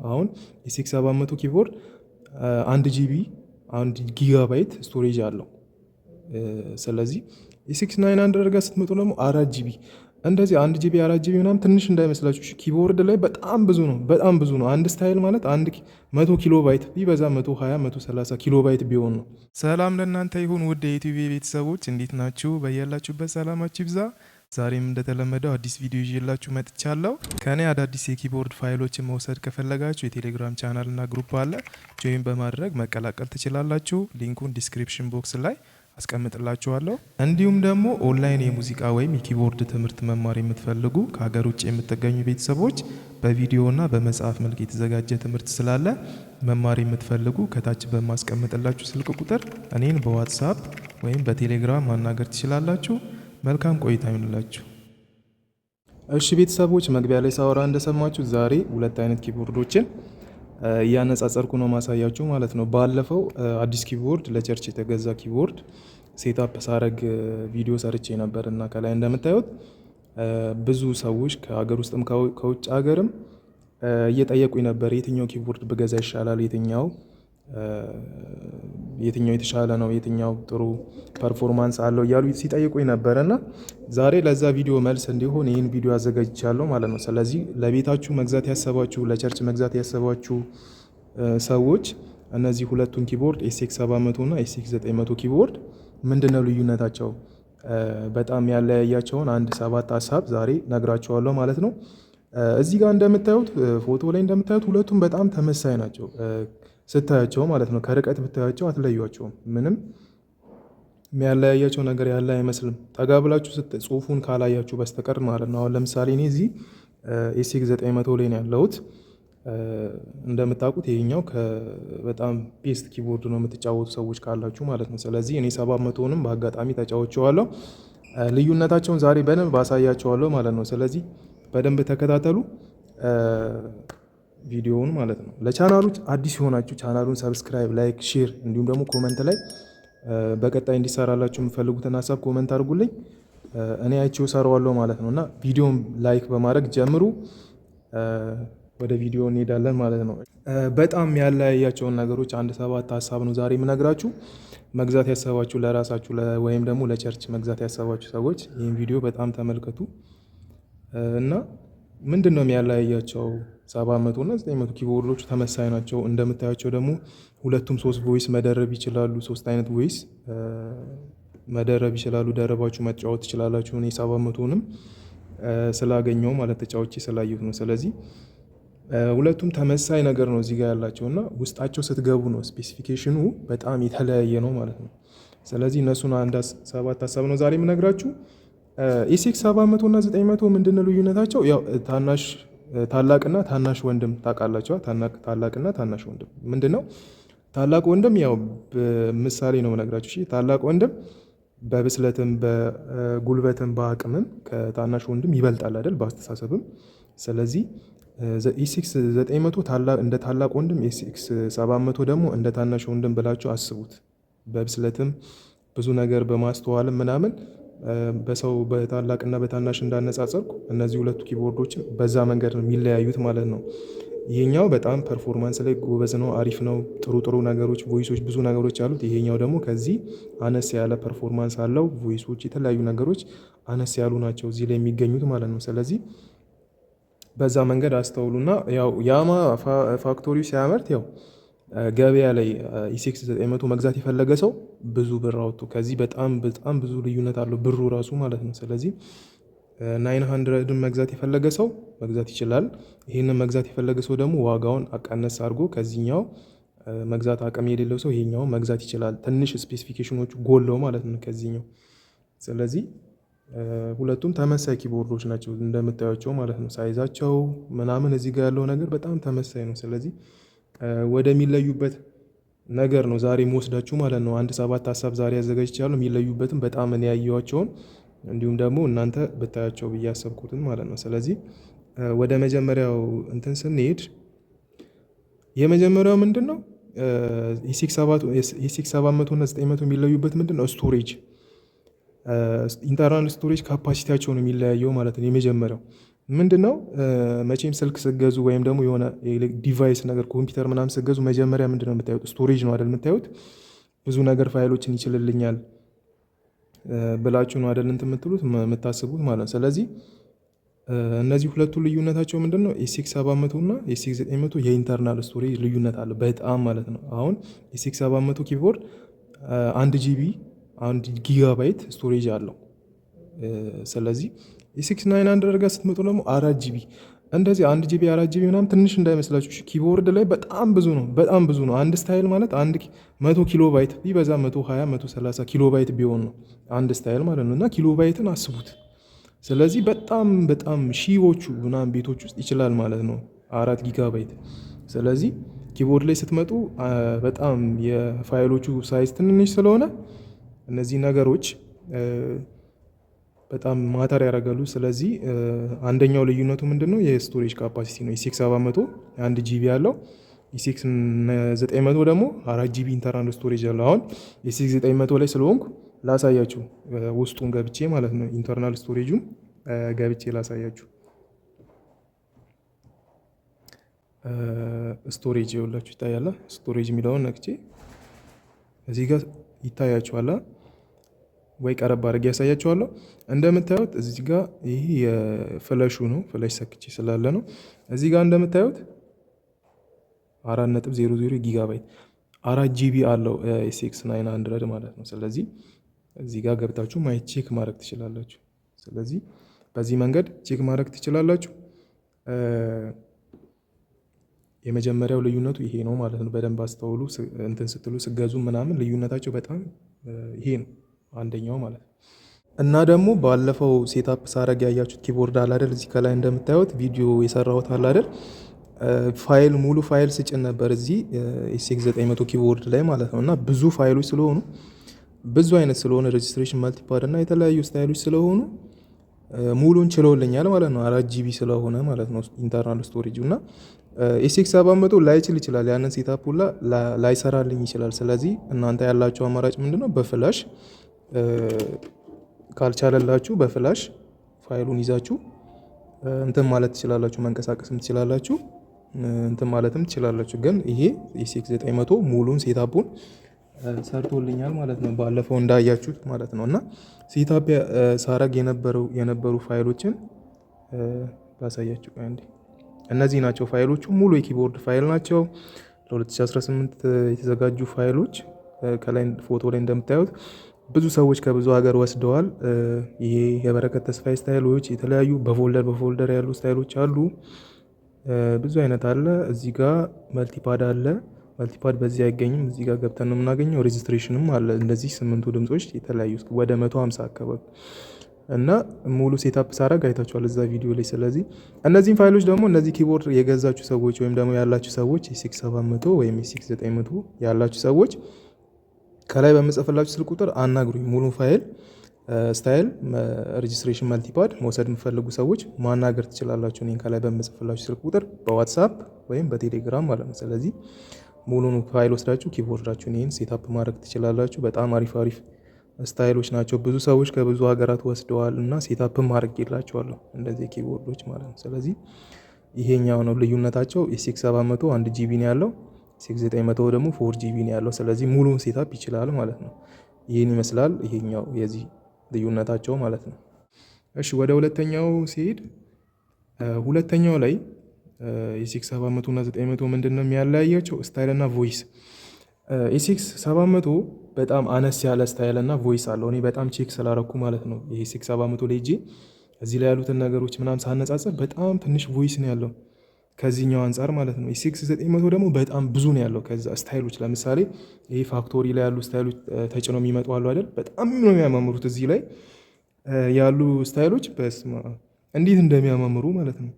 አሁን ኤስኤክስ 700 ኪቦርድ 1 ጂቢ 1 ጊጋባይት ስቶሬጅ አለው። ስለዚህ ኤስኤክስ 900 ጋር ስትመጡ ደግሞ 4 ጂቢ እንደዚህ 1 ጂቢ 4 ጂቢ ምናምን ትንሽ እንዳይመስላችሁ። ኪቦርድ ላይ በጣም ብዙ ነው፣ በጣም ብዙ ነው። አንድ ስታይል ማለት 100 ኪሎ ባይት ቢበዛ 120 130 ኪሎ ባይት ቢሆን ነው። ሰላም ለእናንተ ይሁን ውድ የዩቲዩብ ቤተሰቦች፣ እንዴት ናችሁ? በያላችሁበት ሰላማችሁ ይብዛ። ዛሬም እንደተለመደው አዲስ ቪዲዮ ይዤላችሁ መጥቻለሁ። ከኔ አዳዲስ የኪቦርድ ፋይሎችን መውሰድ ከፈለጋችሁ የቴሌግራም ቻናል እና ግሩፕ አለ፣ ጆይን በማድረግ መቀላቀል ትችላላችሁ። ሊንኩን ዲስክሪፕሽን ቦክስ ላይ አስቀምጥላችኋለሁ። እንዲሁም ደግሞ ኦንላይን የሙዚቃ ወይም የኪቦርድ ትምህርት መማር የምትፈልጉ ከሀገር ውጭ የምትገኙ ቤተሰቦች በቪዲዮና በመጽሐፍ መልክ የተዘጋጀ ትምህርት ስላለ መማር የምትፈልጉ ከታች በማስቀምጥላችሁ ስልክ ቁጥር እኔን በዋትሳፕ ወይም በቴሌግራም ማናገር ትችላላችሁ። መልካም ቆይታ ይሁንላችሁ። እሺ ቤተሰቦች፣ መግቢያ ላይ ሳወራ እንደሰማችሁ ዛሬ ሁለት አይነት ኪቦርዶችን እያነጻጸርኩ ነው ማሳያችሁ ማለት ነው። ባለፈው አዲስ ኪቦርድ ለቸርች የተገዛ ኪቦርድ ሴታፕ ሳረግ ቪዲዮ ሰርቼ ነበር እና ከላይ እንደምታዩት ብዙ ሰዎች ከሀገር ውስጥም ከውጭ ሀገርም እየጠየቁኝ ነበር የትኛው ኪቦርድ ብገዛ ይሻላል፣ የትኛው የተሻለ ነው፣ የትኛው ጥሩ ፐርፎርማንስ አለው እያሉ ሲጠይቁኝ ነበር እና ዛሬ ለዛ ቪዲዮ መልስ እንዲሆን ይህን ቪዲዮ አዘጋጅቻለሁ ማለት ነው። ስለዚህ ለቤታችሁ መግዛት ያሰባችሁ፣ ለቸርች መግዛት ያሰባችሁ ሰዎች እነዚህ ሁለቱን ኪቦርድ ኤስኤክስ 700 እና ኤስኤክስ 900 ኪቦርድ ምንድነው ልዩነታቸው፣ በጣም ያለያያቸውን አንድ 7 ሀሳብ ዛሬ ነግራችኋለሁ ማለት ነው። እዚህ ጋር እንደምታዩት ፎቶ ላይ እንደምታዩት ሁለቱም በጣም ተመሳይ ናቸው ስታያቸው ማለት ነው። ከርቀት ብታያቸው አትለዩቸውም። ምንም የሚያለያያቸው ነገር ያለ አይመስልም ጠጋ ብላችሁ ጽሁፉን ካላያችሁ በስተቀር ማለት ነው። አሁን ለምሳሌ እኔ እዚህ ኤስኤክስ 900 ላይ ነው ያለሁት። እንደምታውቁት ይሄኛው በጣም ቤስት ኪቦርድ ነው የምትጫወቱ ሰዎች ካላችሁ ማለት ነው። ስለዚህ እኔ 700ንም በአጋጣሚ ተጫውቼዋለሁ። ልዩነታቸውን ዛሬ በደንብ አሳያቸዋለሁ ማለት ነው። ስለዚህ በደንብ ተከታተሉ ቪዲዮውን ማለት ነው። ለቻናሉ አዲስ የሆናችሁ ቻናሉን ሰብስክራይብ፣ ላይክ፣ ሼር እንዲሁም ደግሞ ኮመንት ላይ በቀጣይ እንዲሰራላችሁ የምፈልጉትን ሀሳብ ኮመንት አድርጉልኝ። እኔ አይቼው እሰራዋለሁ ማለት ነው እና ቪዲዮን ላይክ በማድረግ ጀምሩ። ወደ ቪዲዮ እንሄዳለን ማለት ነው። በጣም ያለያያቸውን ነገሮች አንድ 7 ሀሳብ ነው ዛሬ የምነግራችሁ። መግዛት ያሰባችሁ ለራሳችሁ ወይም ደግሞ ለቸርች መግዛት ያሰባችሁ ሰዎች ይህን ቪዲዮ በጣም ተመልከቱ እና ምንድን ነው የሚያለያያቸው? 700 እና 900 ኪቦርዶች ተመሳይ ናቸው። እንደምታያቸው ደግሞ ሁለቱም 3 ቮይስ መደረብ ይችላሉ። 3 አይነት ቮይስ መደረብ ይችላሉ። ደረባችሁ መጫወት ትችላላችሁ። እኔ 700ንም ስላገኘው ማለት ተጫውቼ ስላየሁት ነው። ስለዚህ ሁለቱም ተመሳይ ነገር ነው እዚህ ጋር ያላቸው እና ውስጣቸው ስትገቡ ነው ስፔሲፊኬሽኑ በጣም የተለያየ ነው ማለት ነው። ስለዚህ እነሱን አንድ 7 ሀሳብ ነው ዛሬ የምነግራችሁ። ኤስኤክስ 700 እና 900 ምንድነው ልዩነታቸው? ያው ታላቅና ታናሽ ወንድም ታውቃላችሁ። ታላቅና ታናሽ ወንድም ምንድነው? ታላቅ ወንድም ያው ምሳሌ ነው የምነግራችሁ። እሺ፣ ታላቅ ወንድም በብስለትም በጉልበትም በአቅምም ከታናሽ ወንድም ይበልጣል አይደል? በአስተሳሰብም። ስለዚህ ኤስኤክስ 900 እንደ ታላቅ ወንድም፣ ኤስኤክስ 700 ደግሞ እንደ ታናሽ ወንድም ብላችሁ አስቡት። በብስለትም ብዙ ነገር በማስተዋልም ምናምን በሰው በታላቅና በታናሽ እንዳነጻጸርኩ እነዚህ ሁለቱ ኪቦርዶችን በዛ መንገድ ነው የሚለያዩት ማለት ነው። ይሄኛው በጣም ፐርፎርማንስ ላይ ጎበዝ ነው፣ አሪፍ ነው፣ ጥሩ ነገሮች ቮይሶች፣ ብዙ ነገሮች አሉት። ይሄኛው ደግሞ ከዚህ አነስ ያለ ፐርፎርማንስ አለው። ቮይሶች፣ የተለያዩ ነገሮች አነስ ያሉ ናቸው እዚህ ላይ የሚገኙት ማለት ነው። ስለዚህ በዛ መንገድ አስተውሉና ያው ያማ ፋክቶሪው ሲያመርት ያው ገበያ ላይ ኤስኤክስ 900 መግዛት የፈለገ ሰው ብዙ ብር አውጥቶ ከዚህ በጣም ብዙ ልዩነት አለው ብሩ ራሱ ማለት ነው። ስለዚህ 900ን መግዛት የፈለገ ሰው መግዛት ይችላል። ይህንን መግዛት የፈለገ ሰው ደግሞ ዋጋውን አቃነስ አድርጎ ከዚህኛው መግዛት አቅም የሌለው ሰው ይሄኛው መግዛት ይችላል። ትንሽ ስፔሲፊኬሽኖቹ ጎለው ማለት ነው ከዚህኛው። ስለዚህ ሁለቱም ተመሳይ ኪቦርዶች ናቸው እንደምታዩቸው ማለት ነው። ሳይዛቸው ምናምን እዚህ ጋር ያለው ነገር በጣም ተመሳይ ነው። ስለዚህ ወደሚለዩበት ነገር ነው ዛሬ የምወስዳችሁ ማለት ነው። አንድ 7 ሀሳብ ዛሬ አዘጋጅቻለሁ። የሚለዩበትም በጣም እኔ ያየኋቸውን እንዲሁም ደግሞ እናንተ ብታያቸው ብዬ ያሰብኩትን ማለት ነው። ስለዚህ ወደ መጀመሪያው እንትን ስንሄድ የመጀመሪያው ምንድን ነው? ኤስኤክስ 700 እና 900 የሚለዩበት ምንድን ነው? ስቶሬጅ ኢንተርናል ስቶሬጅ ካፓሲቲያቸው ነው የሚለያየው ማለት ነው። የመጀመሪያው ምንድነው መቼም ስልክ ስገዙ ወይም ደግሞ የሆነ ዲቫይስ ነገር ኮምፒውተር ምናምን ስገዙ መጀመሪያ ምንድነው የምታዩት? ስቶሬጅ ነው አይደል የምታዩት? ብዙ ነገር ፋይሎችን ይችልልኛል ብላችሁ ነው አይደል እንትን የምትሉት የምታስቡት ማለት ነው። ስለዚህ እነዚህ ሁለቱ ልዩነታቸው ምንድነው? ኤስኤክስ 700 እና ኤስኤክስ 900 የኢንተርናል ስቶሬጅ ልዩነት አለ በጣም ማለት ነው። አሁን ኤስኤክስ 700 ኪቦርድ 1 ጂቢ 1 ጊጋባይት ስቶሬጅ አለው። ስለዚህ ኤስኤክስ 900 ጋር ስትመጡ ደግሞ 4 ጂቢ እንደዚህ 1 ጂቢ 4 ጂቢ ምናምን ትንሽ እንዳይመስላችሁ ኪቦርድ ላይ በጣም ብዙ ነው፣ በጣም ብዙ ነው። አንድ ስታይል ማለት 100 ኪሎ ባይት ቢበዛ 120 130 ኪሎ ባይት ቢሆን ነው አንድ ስታይል ማለት ነው። እና ኪሎ ባይትን አስቡት። ስለዚህ በጣም በጣም ሺዎቹ ምናምን ቤቶች ውስጥ ይችላል ማለት ነው 4 ጊጋባይት። ስለዚህ ኪቦርድ ላይ ስትመጡ በጣም የፋይሎቹ ሳይዝ ትንንሽ ስለሆነ እነዚህ ነገሮች በጣም ማተር ያደርጋሉ። ስለዚህ አንደኛው ልዩነቱ ምንድነው? የስቶሬጅ ካፓሲቲ ነው። ኤስኤክስ 700 1 ጂቢ ያለው፣ ኤስኤክስ 900 ደግሞ 4 ጂቢ ኢንተርናል ስቶሬጅ ያለው። አሁን ኤስኤክስ 900 ላይ ስለሆንኩ ላሳያችሁ ውስጡን ገብቼ ማለት ነው። ኢንተርናል ስቶሬጁን ገብቼ ላሳያችሁ። ስቶሬጅ ይኸውላችሁ ይታያል። ስቶሬጅ የሚለውን ነክቼ እዚህ ጋር ይታያችኋል ወይ? ቀረብ አድርጌ ያሳያችኋለሁ። እንደምታዩት እዚህ ጋር ይሄ የፍለሹ ነው። ፍለሽ ሰክቼ ስላለ ነው። እዚህ ጋር እንደምታዩት 4.00 ጊጋባይት 4 ጂቢ አለው ኤስኤክስ 900 ማለት ነው። ስለዚህ እዚህ ጋር ገብታችሁ ማየት ቼክ ማድረግ ትችላላችሁ። ስለዚህ በዚህ መንገድ ቼክ ማድረግ ትችላላችሁ። የመጀመሪያው ልዩነቱ ይሄ ነው ማለት ነው። በደንብ አስተውሉ። እንትን ስትሉ ስገዙ ምናምን ልዩነታቸው በጣም ይሄ ነው አንደኛው ማለት ነው። እና ደግሞ ባለፈው ሴታፕ ሳረግ ያያችሁት ኪቦርድ አለ አይደል? እዚህ ከላይ እንደምታዩት ቪዲዮ የሰራሁት አለ አይደል? ፋይል ሙሉ ፋይል ስጭን ነበር እዚህ ኤስኤክስ 900 ኪቦርድ ላይ ማለት ነው። እና ብዙ ፋይሎች ስለሆኑ ብዙ አይነት ስለሆነ ሬጅስትሬሽን መልቲፓድ እና የተለያዩ ስታይሎች ስለሆኑ ሙሉን ችለውልኛል ማለት ነው። 4 ጂቢ ስለሆነ ማለት ነው ኢንተርናል ስቶሬጅ እና ኤስኤክስ 700 ላይችል ይችላል። ያንን ሴታፕ ሁላ ላይሰራልኝ ይችላል። ስለዚህ እናንተ ያላችሁ አማራጭ ምንድነው? በፍላሽ ካልቻለላችሁ በፍላሽ ፋይሉን ይዛችሁ እንትን ማለት ትችላላችሁ፣ መንቀሳቀስም ትችላላችሁ፣ እንትን ማለትም ትችላላችሁ። ግን ይሄ ኤስኤክስ 900 ሙሉን ሴታፑን ሰርቶልኛል ማለት ነው፣ ባለፈው እንዳያችሁት ማለት ነው። እና ሴታፕ ሳረግ የነበሩ ፋይሎችን ባሳያችሁ አንዴ። እነዚህ ናቸው ፋይሎቹ፣ ሙሉ የኪቦርድ ፋይል ናቸው። ለ2018 የተዘጋጁ ፋይሎች ከላይ ፎቶ ላይ እንደምታዩት ብዙ ሰዎች ከብዙ ሀገር ወስደዋል። ይሄ የበረከት ተስፋዬ ስታይሎች የተለያዩ በፎልደር ያሉ ስታይሎች አሉ። ብዙ አይነት አለ። እዚህ ጋር መልቲፓድ አለ። መልቲፓድ በዚህ አይገኝም። እዚህ ጋር ገብተን ነው የምናገኘው። ሬጅስትሬሽንም አለ። እንደዚህ 8ቱ ድምጾች የተለያዩ ወደ 150 አካባቢ እና ሙሉ ሴታፕ ሳረግ አይታችኋል እዛ ቪዲዮ ላይ። ስለዚህ እነዚህን ፋይሎች ደግሞ እነዚህ ኪቦርድ የገዛችሁ ሰዎች ወይም ደግሞ ያላችሁ ሰዎች ኤስኤክስ 700 ወይም ኤስኤክስ 900 ያላችሁ ሰዎች ከላይ በምጽፍላችሁ ስልክ ቁጥር አናግሩኝ። ሙሉ ፋይል ስታይል ሬጅስትሬሽን መልቲፓድ መውሰድ የምፈልጉ ሰዎች ማናገር ትችላላችሁ። እኔን ከላይ በምጽፍላችሁ ስልክ ቁጥር በዋትሳፕ ወይም በቴሌግራም ማለት ነው። ስለዚህ ሙሉን ፋይል ወስዳችሁ ኪቦርዳችሁን ይህን ሴታፕ ማድረግ ትችላላችሁ። በጣም አሪፍ አሪፍ ስታይሎች ናቸው። ብዙ ሰዎች ከብዙ ሀገራት ወስደዋል እና ሴታፕም ማድረግ የላቸዋለሁ እንደዚህ ኪቦርዶች ማለት ነው። ስለዚህ ይሄኛው ነው ልዩነታቸው። ኤስኤክስ 700 1 ጂቢ ነው ያለው፣ ኤስኤክስ 900 ደግሞ 4 ጂቢ ነው ያለው። ስለዚህ ሙሉን ሴታፕ ይችላል ማለት ነው። ይህን ይመስላል ይሄኛው የዚህ ልዩነታቸው ማለት ነው። እሺ ወደ ሁለተኛው ሲሄድ ሁለተኛው ላይ ኤስኤክስ 700 እና 900 ምንድን ነው የሚያለያያቸው? ስታይል እና ቮይስ። ኤስኤክስ 700 በጣም አነስ ያለ ስታይል እና ቮይስ አለው። እኔ በጣም ቼክ ስላረኩ ማለት ነው የኤስኤክስ 700 ላይ ሄጄ እዚህ ላይ ያሉትን ነገሮች ምናምን ሳነጻጽር በጣም ትንሽ ቮይስ ነው ያለው ከዚህኛው አንጻር ማለት ነው። ኤስኤክስ 900 ደግሞ በጣም ብዙ ነው ያለው ከዛ ስታይሎች። ለምሳሌ ይሄ ፋክቶሪ ላይ ያሉ ስታይሎች ተጭነው የሚመጡ አሉ አይደል? በጣም ነው የሚያማምሩት። እዚህ ላይ ያሉ ስታይሎች በስማ እንዴት እንደሚያማምሩ ማለት ነው።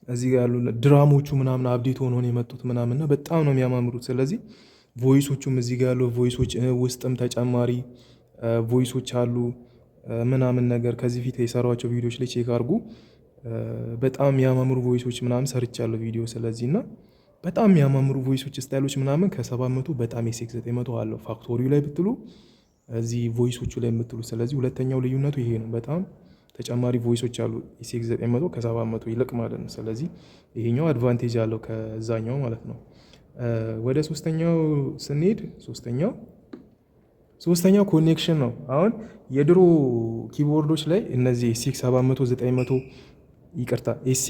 እዚህ ጋር ያሉ ድራሞቹ ምናምን አብዴት ሆኖ ነው የመጡት ምናምንና በጣም ነው የሚያማምሩት። ስለዚህ ቮይሶቹም እዚህ ጋር ያሉ ቮይሶች ውስጥም ተጨማሪ ቮይሶች አሉ ምናምን ነገር ከዚህ ፊት የሰሯቸው ቪዲዮዎች ላይ ቼክ አድርጉ። በጣም የሚያማምሩ ቮይሶች ምናምን ሰርቻለሁ ቪዲዮ። ስለዚህ እና በጣም የሚያማምሩ ቮይሶች ስታይሎች ምናምን ከ700 በጣም ኤስኤክስ 900 አለው ፋክቶሪው ላይ ብትሉ እዚህ ቮይሶቹ ላይ የምትሉ። ስለዚህ ሁለተኛው ልዩነቱ ይሄ ነው። በጣም ተጨማሪ ቮይሶች አሉ ኤስኤክስ 900 ከ700 ይልቅ ማለት ነው። ስለዚህ ይሄኛው አድቫንቴጅ አለው ከዛኛው ማለት ነው። ወደ ሶስተኛው ስንሄድ ሶስተኛው ኮኔክሽን ነው። አሁን የድሮ ኪቦርዶች ላይ እነዚህ ኤስኤክስ 700 900 ይቅርታ ኤስ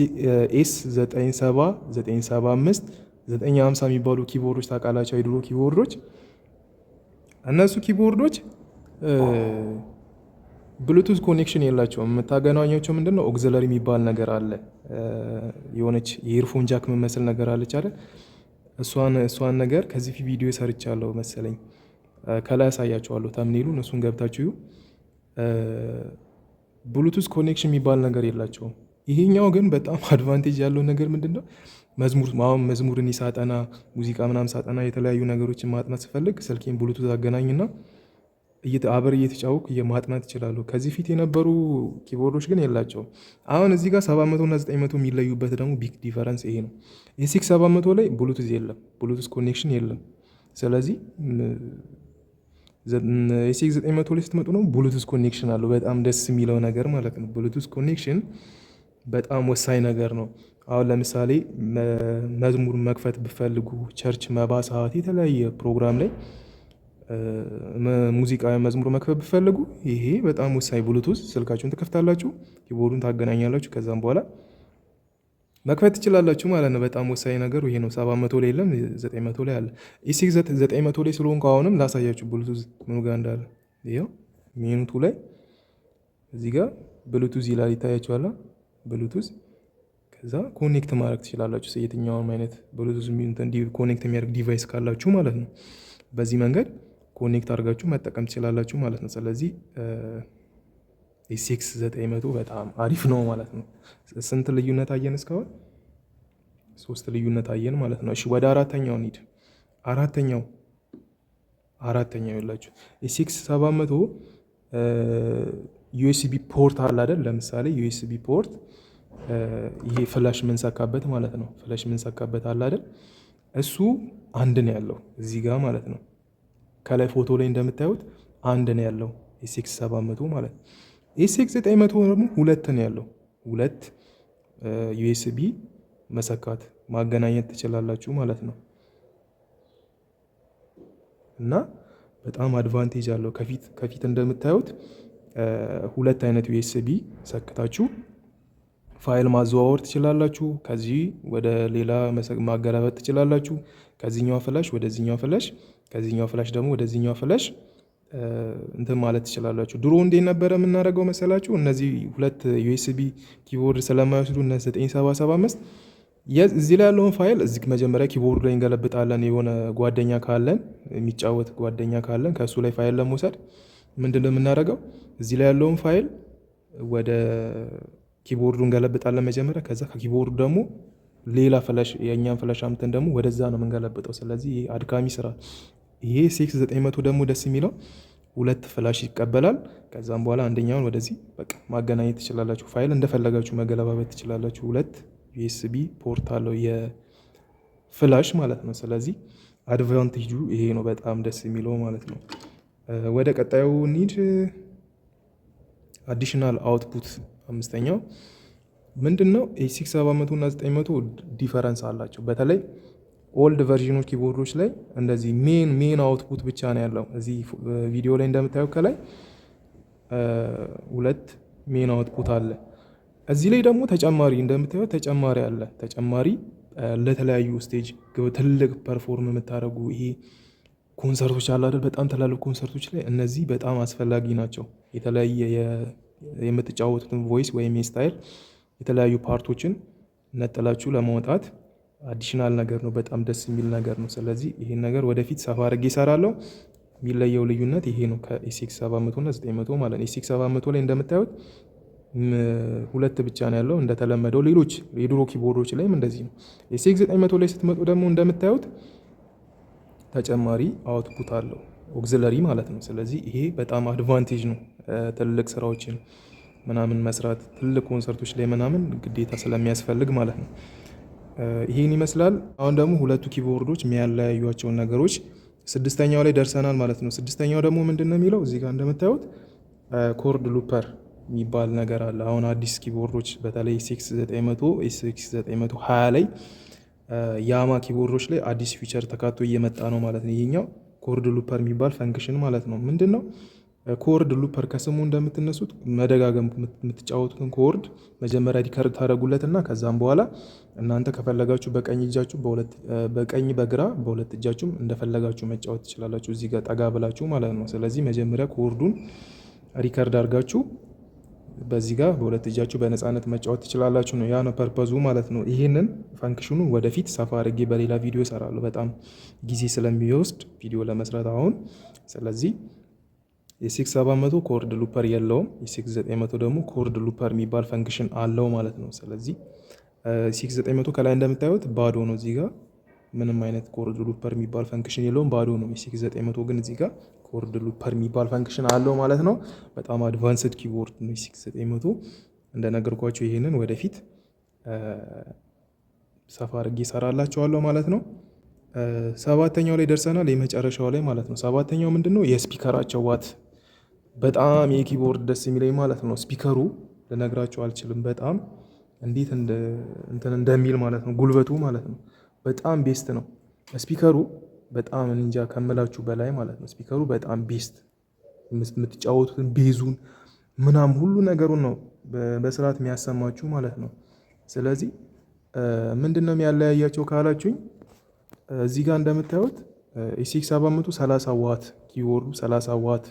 97 975 950 የሚባሉ ኪቦርዶች ታውቃላቸው? የድሮ ኪቦርዶች እነሱ ኪቦርዶች ብሉቱዝ ኮኔክሽን የላቸውም። የምታገናኛቸው ምንድን ነው ኦግዚለሪ የሚባል ነገር አለ። የሆነች የኢርፎን ጃክ የምመስል ነገር አለች አይደል? እሷን ነገር ከዚህ ፊት ቪዲዮ ሰርቻለሁ መሰለኝ፣ ከላይ ያሳያቸዋለሁ ታምኔሉን፣ እሱን ገብታችሁ ብሉቱዝ ኮኔክሽን የሚባል ነገር የላቸውም። ይሄኛው ግን በጣም አድቫንቴጅ ያለው ነገር ምንድን ነው? መዝሙርን ሳጠና ሙዚቃ ምናምን ሳጠና የተለያዩ ነገሮችን ማጥናት ስፈልግ ስልኬን ብሉቱዝ አገናኝና አበር እየተጫወኩ ማጥናት ይችላሉ። ከዚህ ፊት የነበሩ ኪቦርዶች ግን የላቸውም። አሁን እዚህ ጋር 700 እና 900 የሚለዩበት ደግሞ ቢግ ዲፈረንስ ይሄ ነው። ኤስኤክስ 700 ላይ ብሉቱዝ የለም፣ ብሉቱዝ ኮኔክሽን የለም። ስለዚህ ኤስኤክስ 900 ላይ ስትመጡ ነው ብሉቱዝ ኮኔክሽን አለው። በጣም ደስ የሚለው ነገር ማለት ነው። ብሉቱዝ ኮኔክሽን በጣም ወሳኝ ነገር ነው። አሁን ለምሳሌ መዝሙር መክፈት ብፈልጉ ቸርች፣ መባ ሰዓት፣ የተለያየ ፕሮግራም ላይ ሙዚቃ መዝሙር መክፈት ብፈልጉ ይሄ በጣም ወሳኝ ብሉቱዝ ስልካችሁን ትከፍታላችሁ፣ ኪቦርዱን ታገናኛላችሁ፣ ከዛም በኋላ መክፈት ትችላላችሁ ማለት ነው። በጣም ወሳኝ ነገሩ ይሄ ነው። 700 ላይ የለም፣ 900 ላይ አለ። ኤስኤክስ 900 ላይ ስለሆንኩ አሁንም ላሳያችሁ ብሉቱዝ ምኑ ጋር እንዳለ። ይኸው ሜኑቱ ላይ እዚህ ጋር ብሉቱዝ ይላል፣ ይታያችኋል። ብሉቱዝ ከዛ ኮኔክት ማድረግ ትችላላችሁ። የትኛውም አይነት ብሉቱዝ ኮኔክት የሚያደርግ ዲቫይስ ካላችሁ ማለት ነው። በዚህ መንገድ ኮኔክት አድርጋችሁ መጠቀም ትችላላችሁ ማለት ነው። ስለዚህ ኤስኤክስ 900 በጣም አሪፍ ነው ማለት ነው። ስንት ልዩነት አየን እስካሁን? 3 ልዩነት አየን ማለት ነው። እሺ ወደ አራተኛው እንሂድ። አራተኛው የላችሁ ኤስኤክስ 700 ዩኤስቢ ፖርት አለ አይደል? ለምሳሌ ዩኤስቢ ፖርት ይሄ ፍላሽ ምንሰካበት ማለት ነው። ፍላሽ ምንሰካበት አለ አይደል? እሱ አንድ ነው ያለው እዚህ ጋር ማለት ነው። ከላይ ፎቶ ላይ እንደምታዩት አንድ ነው ያለው ኤስኤክስ 700 ማለት ነው። ኤስኤክስ 900 ደግሞ ሁለት ነው ያለው። ሁለት ዩኤስቢ መሰካት ማገናኘት ትችላላችሁ ማለት ነው። እና በጣም አድቫንቴጅ አለው። ከፊት እንደምታዩት ሁለት አይነት ዩኤስቢ ሰክታችሁ ፋይል ማዘዋወር ትችላላችሁ። ከዚህ ወደ ሌላ ማገራበት ትችላላችሁ። ከዚህኛው ፍላሽ ወደዚህኛው ፍላሽ፣ ከዚህኛው ፍላሽ ደግሞ ወደዚህኛው ፍላሽ እንትን ማለት ትችላላችሁ። ድሮ እንዴት ነበረ የምናደርገው መሰላችሁ? እነዚህ ሁለት ዩኤስቢ ኪቦርድ ስለማይወስዱ እነ 9775 እዚህ ላይ ያለውን ፋይል እዚህ መጀመሪያ ኪቦርድ ላይ እንገለብጣለን። የሆነ ጓደኛ ካለን የሚጫወት ጓደኛ ካለን ከእሱ ላይ ፋይል ለመውሰድ ምንድን ነው የምናደርገው? እዚህ ላይ ያለውን ፋይል ወደ ኪቦርዱ እንገለብጣለን መጀመሪያ። ከዛ ከኪቦርዱ ደግሞ ሌላ ፍላሽ የእኛን ፍላሽ አምተን ደግሞ ወደዛ ነው የምንገለብጠው። ስለዚህ ይሄ አድካሚ ስራ። ይሄ ኤስኤክስ 900 ደግሞ ደስ የሚለው ሁለት ፍላሽ ይቀበላል። ከዛም በኋላ አንደኛውን ወደዚህ በቃ ማገናኘት ትችላላችሁ። ፋይል እንደፈለጋችሁ መገለባበት ትችላላችሁ። ሁለት ዩኤስቢ ፖርት አለው የፍላሽ ማለት ነው። ስለዚህ አድቫንቴጁ ይሄ ነው፣ በጣም ደስ የሚለው ማለት ነው። ወደ ቀጣዩ ኒድ አዲሽናል አውትፑት አምስተኛው ምንድን ነው? ኤስኤክስ 700 እና 900 ዲፈረንስ አላቸው። በተለይ ኦልድ ቨርዥኖች ኪቦርዶች ላይ እንደዚህ ሜን አውትፑት ብቻ ነው ያለው። እዚህ ቪዲዮ ላይ እንደምታየው ከላይ ሁለት ሜን አውትፑት አለ። እዚህ ላይ ደግሞ ተጨማሪ እንደምታየው ተጨማሪ አለ። ተጨማሪ ለተለያዩ ስቴጅ ትልቅ ፐርፎርም የምታደርጉ ይሄ ኮንሰርቶች አለ አይደል? በጣም ትላልቅ ኮንሰርቶች ላይ እነዚህ በጣም አስፈላጊ ናቸው። የተለያየ የምትጫወቱትን ቮይስ ወይም የስታይል የተለያዩ ፓርቶችን ነጥላችሁ ለማውጣት አዲሽናል ነገር ነው። በጣም ደስ የሚል ነገር ነው። ስለዚህ ይሄን ነገር ወደፊት ሰፋ አድርጌ እሰራለሁ። የሚለየው ልዩነት ይሄ ነው ከኤስኤክስ 700 እና 900 ማለት ነው። ኤስኤክስ 700 ላይ እንደምታዩት ሁለት ብቻ ነው ያለው እንደተለመደው። ሌሎች የድሮ ኪቦርዶች ላይም እንደዚህ ነው። ኤስኤክስ 900 ላይ ስትመጡ ደግሞ እንደምታዩት ተጨማሪ አውትፑት አለው ኦግዚለሪ ማለት ነው። ስለዚህ ይሄ በጣም አድቫንቴጅ ነው። ትልቅ ስራዎችን ምናምን መስራት ትልቅ ኮንሰርቶች ላይ ምናምን ግዴታ ስለሚያስፈልግ ማለት ነው። ይሄን ይመስላል። አሁን ደግሞ ሁለቱ ኪቦርዶች የሚያለያዩቸውን ነገሮች ስድስተኛው ላይ ደርሰናል ማለት ነው። ስድስተኛው ደግሞ ምንድን ነው የሚለው እዚህ ጋር እንደምታዩት ኮርድ ሉፐር የሚባል ነገር አለ። አሁን አዲስ ኪቦርዶች በተለይ ኤስኤክስ 900 ኤስኤክስ 920 ላይ ያማ ኪቦርዶች ላይ አዲስ ፊቸር ተካቶ እየመጣ ነው ማለት ነው። ይሄኛው ኮርድ ሉፐር የሚባል ፈንክሽን ማለት ነው። ምንድን ነው ኮርድ ሉፐር? ከስሙ እንደምትነሱት መደጋገም የምትጫወቱትን ኮርድ መጀመሪያ ሪከርድ ታደረጉለትና ከዛም በኋላ እናንተ ከፈለጋችሁ በቀኝ እጃችሁ በቀኝ በግራ በሁለት እጃችሁም እንደፈለጋችሁ መጫወት ትችላላችሁ፣ እዚህ ጋር ጠጋ ብላችሁ ማለት ነው። ስለዚህ መጀመሪያ ኮርዱን ሪከርድ አድርጋችሁ በዚህ ጋር በሁለት እጃችሁ በነፃነት መጫወት ትችላላችሁ ነው። ያ ነው ፐርፐዙ ማለት ነው። ይህንን ፈንክሽኑ ወደፊት ሰፋ አድርጌ በሌላ ቪዲዮ እሰራለሁ፣ በጣም ጊዜ ስለሚወስድ ቪዲዮ ለመስራት አሁን። ስለዚህ ኤስኤክስ 700 ኮርድ ሉፐር የለውም። ኤስኤክስ 900 ደግሞ ኮርድ ሉፐር የሚባል ፈንክሽን አለው ማለት ነው። ስለዚህ ኤስኤክስ 900 ከላይ እንደምታዩት ባዶ ነው፣ እዚህ ጋር ምንም አይነት ኮርድ ሉፐር የሚባል ፈንክሽን የለውም፣ ባዶ ነው። ኤስኤክስ 900 ግን እዚህ ጋር ኮርድ ሉፐር የሚባል ፈንክሽን አለው ማለት ነው። በጣም አድቫንስድ ኪቦርድ ነው ኤስኤክስ 900 እንደነገርኳቸው። ይሄንን ወደፊት ሰፋ አድርጌ እሰራላችኋለሁ ማለት ነው። ሰባተኛው ላይ ደርሰናል፣ የመጨረሻው ላይ ማለት ነው። ሰባተኛው ምንድነው? የስፒከራቸው ዋት በጣም የኪቦርድ ደስ የሚለኝ ማለት ነው። ስፒከሩ ልነግራቸው አልችልም፣ በጣም እንዴት እንትን እንደሚል ማለት ነው። ጉልበቱ ማለት ነው በጣም ቤስት ነው ስፒከሩ። በጣም እንጃ ከምላችሁ በላይ ማለት ነው። ስፒከሩ በጣም ቤስት፣ የምትጫወቱትን ቤዙን ምናምን ሁሉ ነገሩን ነው በስርዓት የሚያሰማችሁ ማለት ነው። ስለዚህ ምንድነው የሚያለያያቸው ካላችሁኝ እዚህ ጋር እንደምታዩት ኤስኤክስ 700 30 ዋት ኪቦርዱ 30 ዋት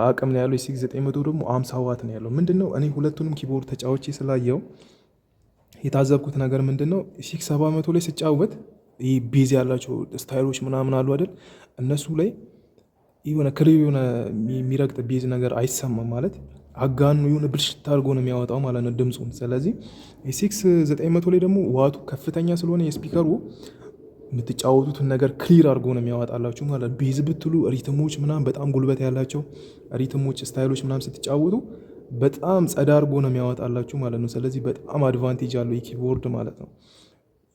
አቅም ነው ያለው። ኤስኤክስ 900 ደግሞ 50 ዋት ነው ያለው። ምንድነው እኔ ሁለቱንም ኪቦርድ ተጫውቼ ስላየው የታዘብኩት ነገር ምንድነው ኤስኤክስ 700 ላይ ስጫወት ይህ ቤዝ ያላቸው ስታይሎች ምናምን አሉ አይደል? እነሱ ላይ የሆነ ክሊር የሆነ የሚረግጥ ቤዝ ነገር አይሰማም ማለት አጋኑ የሆነ ብልሽት አድርጎ ነው የሚያወጣው ማለት ነው ድምፁን። ስለዚህ ኤስኤክስ 900 ላይ ደግሞ ዋቱ ከፍተኛ ስለሆነ የስፒከሩ የምትጫወቱትን ነገር ክሊር አድርጎ ነው የሚያወጣላችሁ ማለት። ቤዝ ብትሉ ሪትሞች ምናምን በጣም ጉልበት ያላቸው ሪትሞች ስታይሎች ምናምን ስትጫወቱ በጣም ጸዳ አድርጎ ነው የሚያወጣላችሁ ማለት ነው። ስለዚህ በጣም አድቫንቴጅ አለው የኪቦርድ ማለት ነው።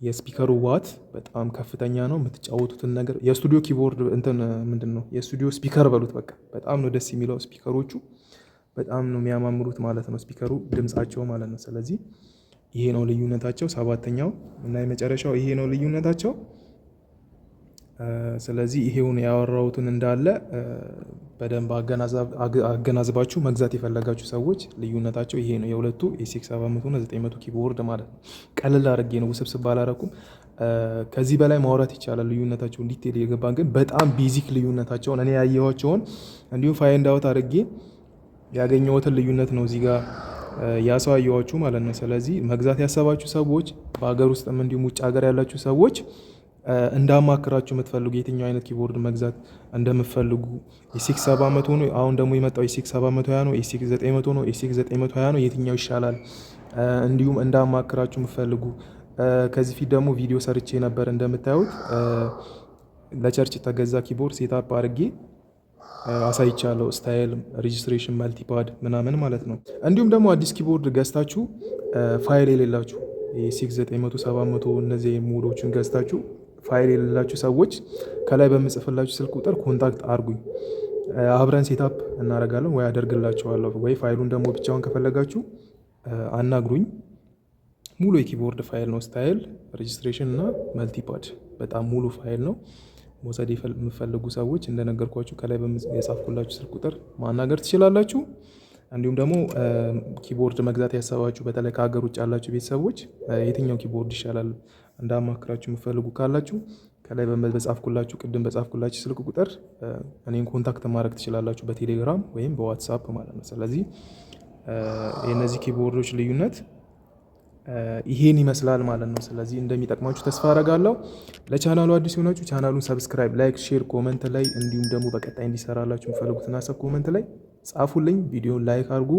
የስፒከሩ ዋት በጣም ከፍተኛ ነው። የምትጫወቱትን ነገር የስቱዲዮ ኪቦርድ እንትን ምንድን ነው የስቱዲዮ ስፒከር በሉት በቃ በጣም ነው ደስ የሚለው። ስፒከሮቹ በጣም ነው የሚያማምሩት ማለት ነው፣ ስፒከሩ ድምጻቸው ማለት ነው። ስለዚህ ይሄ ነው ልዩነታቸው። ሰባተኛው እና የመጨረሻው ይሄ ነው ልዩነታቸው። ስለዚህ ይሄውን ያወራሁትን እንዳለ በደንብ አገናዝባችሁ መግዛት የፈለጋችሁ ሰዎች ልዩነታቸው ይሄ ነው የሁለቱ ኤስኤክስ 700 እና 900 ኪቦርድ ማለት ነው። ቀለል አድርጌ ነው ውስብስብ ባላረኩም። ከዚህ በላይ ማውራት ይቻላል ልዩነታቸው ዲቴል የገባን፣ ግን በጣም ቤዚክ ልዩነታቸውን እኔ ያየኋቸውን እንዲሁም ፋይንድ አውት አድርጌ ያገኘሁትን ልዩነት ነው እዚህ ጋር ያሳየኋችሁ ማለት ነው። ስለዚህ መግዛት ያሰባችሁ ሰዎች በሀገር ውስጥም እንዲሁም ውጭ ሀገር ያላችሁ ሰዎች እንዳማክራችሁ የምትፈልጉ የትኛው አይነት ኪቦርድ መግዛት እንደምትፈልጉ ኤስኤክስ 700 ነው፣ አሁን ደግሞ የመጣው ኤስኤክስ 720 ነው፣ ኤስኤክስ 900 ነው፣ ኤስኤክስ 920 ነው፣ የትኛው ይሻላል እንዲሁም እንዳማክራችሁ የምትፈልጉ ከዚህ ፊት ደግሞ ቪዲዮ ሰርቼ ነበር እንደምታዩት ለቸርች ተገዛ ኪቦርድ ሴታፕ አድርጌ አሳይቻለሁ። ስታይል፣ ሬጂስትሬሽን፣ መልቲፓድ ምናምን ማለት ነው። እንዲሁም ደግሞ አዲስ ኪቦርድ ገዝታችሁ ፋይል የሌላችሁ ኤስኤክስ 900 700 እነዚህ ሞዶችን ገዝታችሁ ፋይል የሌላችሁ ሰዎች ከላይ በምጽፍላችሁ ስልክ ቁጥር ኮንታክት አርጉኝ፣ አብረን ሴታፕ እናደርጋለን ወይ አደርግላችኋለሁ። ወይ ፋይሉን ደግሞ ብቻውን ከፈለጋችሁ አናግሩኝ። ሙሉ የኪቦርድ ፋይል ነው። ስታይል፣ ሬጂስትሬሽን እና መልቲፓድ በጣም ሙሉ ፋይል ነው። መውሰድ የምፈልጉ ሰዎች እንደነገርኳችሁ ከላይ የጻፍኩላችሁ ስልክ ቁጥር ማናገር ትችላላችሁ። እንዲሁም ደግሞ ኪቦርድ መግዛት ያሰባችሁ በተለይ ከሀገር ውጭ ያላችሁ ቤተሰቦች የትኛው ኪቦርድ ይሻላል እንዳማክራችሁ የምፈልጉ ካላችሁ ከላይ በጻፍኩላችሁ ቅድም በጻፍኩላችሁ ስልክ ቁጥር እኔን ኮንታክት ማድረግ ትችላላችሁ በቴሌግራም ወይም በዋትሳፕ ማለት ነው። ስለዚህ የእነዚህ ኪቦርዶች ልዩነት ይሄን ይመስላል ማለት ነው። ስለዚህ እንደሚጠቅማችሁ ተስፋ አረጋለሁ። ለቻናሉ አዲስ የሆናችሁ ቻናሉን ሰብስክራይብ፣ ላይክ፣ ሼር፣ ኮመንት ላይ እንዲሁም ደግሞ በቀጣይ እንዲሰራላችሁ የምፈልጉትን ሀሳብ ኮመንት ላይ ጻፉልኝ። ቪዲዮን ላይክ አድርጉ።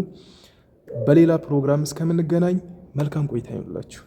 በሌላ ፕሮግራም እስከምንገናኝ መልካም ቆይታ ይሁንላችሁ።